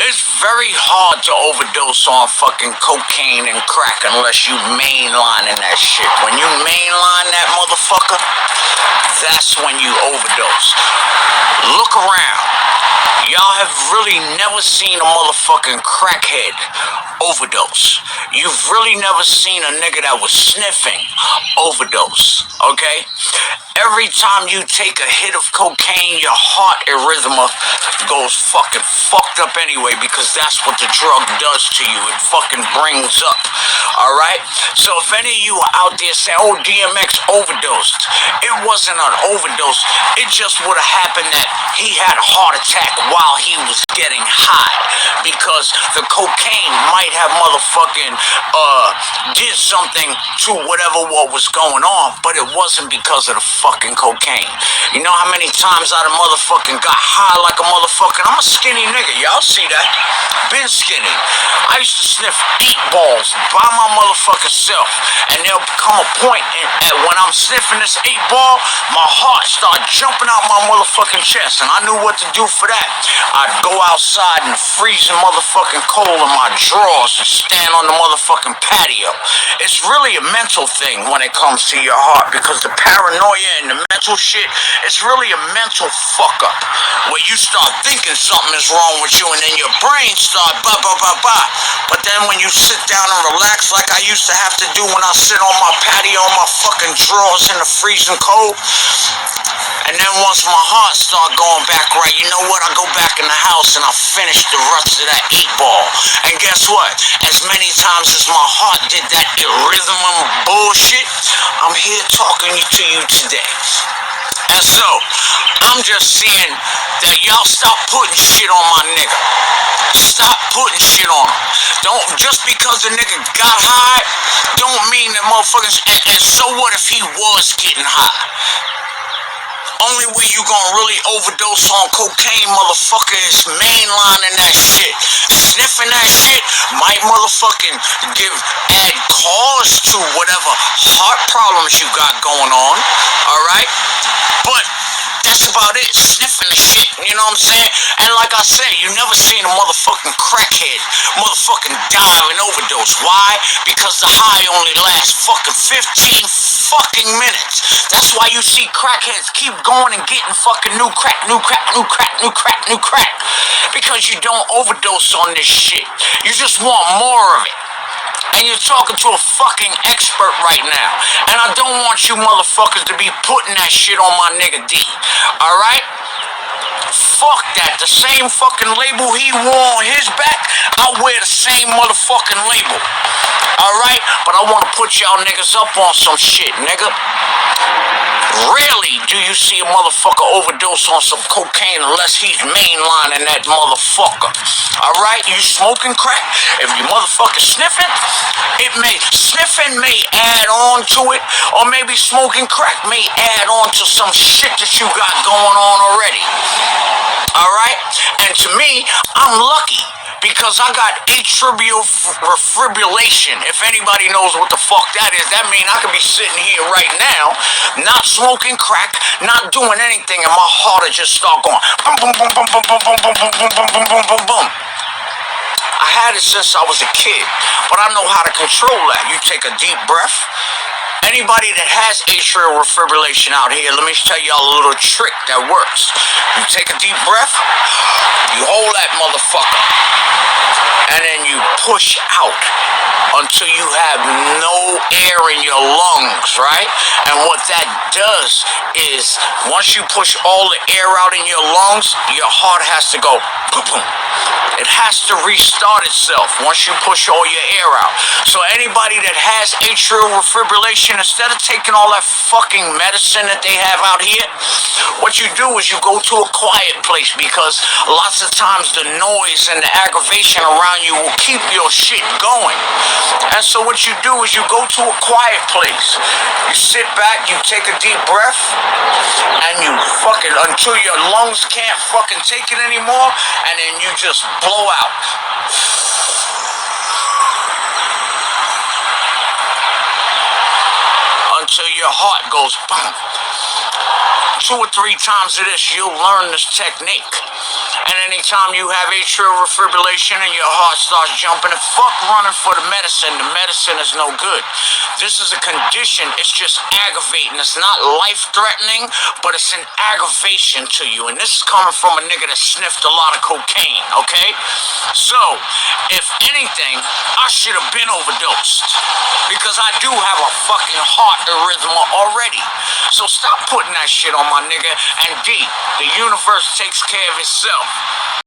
It's very hard to overdose on fucking cocaine and crack unless you mainlining that shit. When you mainline that motherfucker, that's when you overdose. Look around. Y'all have really never seen a motherfucking crackhead overdose. You've really never seen a nigga that was sniffing overdose, okay? Every time you take a hit of cocaine, your heart arrhythm goes fucking fucked up anyway, because that's what the drug does to you. It fucking brings up, alright? So if any of you are out there saying, oh, DMX overdosed, it wasn't an overdose. It just would have happened that he had a heart attack while he was getting high, because the cocaine might have motherfucking did something to whatever what was going on, but it wasn't because of the fucking cocaine. You know how many times I done motherfucking got high like a motherfucking, I'm a skinny nigga, y'all see that? Been skinny. I used to sniff 8 balls by my motherfucking self, and there'll come a point when I'm sniffing this 8 ball, my heart start jumping out my motherfucking chest, and I knew what to do for that. I'd go outside and freezing motherfucking cold in my drawers and stand on the motherfucking patio. It's really a mental thing when it comes to your heart, because the paranoia and the mental shit, it's really a mental fuck up where you start thinking something is wrong with you, and then your brain start blah blah blah blah. But then when you sit down and relax like I used to have to do when I sit on my patio in my fucking drawers in the freezing cold, and then once my heart start going back right, you know what, I go back in the house and I finish the rest of that 8 ball. And guess what, as many times as my heart did that rhythm and bullshit, I'm here talking to you today. And so, I'm just saying that y'all stop putting shit on my nigga. Stop putting shit on him. Don't, just because the nigga got high, don't mean that motherfuckers, and so what if he was getting high? Only way you gonna really overdose on cocaine, motherfucker, is mainlining that shit. Sniffing that shit might motherfucking add cause to whatever heart problems you got going on, alright? But that's about it. Sniffing the shit, you know what I'm saying? And like I said, you never seen a motherfucking crackhead motherfucking die of an overdose. Why? Because the high only lasts fucking 15 fucking minutes. That's why you see crackheads keep going and getting fucking new crack, new crack, new crack, new crack, new crack. Because you don't overdose on this shit. You just want more of it. And you're talking to a fucking expert right now. And I don't want you motherfuckers to be putting that shit on my nigga D. Alright? Fuck that. The same fucking label he wore on his back, I wear the same motherfucking label. Alright? But I want to put y'all niggas up on some shit, nigga. Rarely do you see a motherfucker overdose on some cocaine unless he's mainlining that motherfucker. Alright? You smoking crack? If you motherfucker sniffing, sniffing may add on to it, or maybe smoking crack may add on to some shit that you got going on already. Alright? And to me, I'm lucky, because I got atrial fibrillation. If anybody knows what the fuck that is, that means I could be sitting here right now, not smoking crack, not doing anything, and my heart will just start going boom, boom, boom, boom, boom, boom, boom, boom, boom, boom, boom, boom, boom, boom. I had it since I was a kid, but I know how to control that. You take a deep breath. Anybody that has atrial fibrillation out here, let me tell y'all a little trick that works. You take a deep breath, you hold that motherfucker, and then you push out until you have no air in your lungs, right? And what that does is, once you push all the air out in your lungs, your heart has to go boom, boom. It has to restart itself once you push all your air out. So anybody that has atrial fibrillation, instead of taking all that fucking medicine that they have out here, what you do is you go to a quiet place, because lots of times the noise and the aggravation around you will keep your shit going. And so what you do is you go to a quiet place. You sit back, you take a deep breath, and you fucking, until your lungs can't fucking take it anymore, and then you just blow out. Until your heart goes boom. 2 or 3 times of this, you'll learn this technique. And then anytime you have atrial fibrillation and your heart starts jumping, and fuck running for the medicine is no good. This is a condition, it's just aggravating. It's not life-threatening, but it's an aggravation to you. And this is coming from a nigga that sniffed a lot of cocaine, okay? So, if anything, I should have been overdosed. Because I do have a fucking heart arrhythmia already. So stop putting that shit on my nigga. And D, the universe takes care of itself.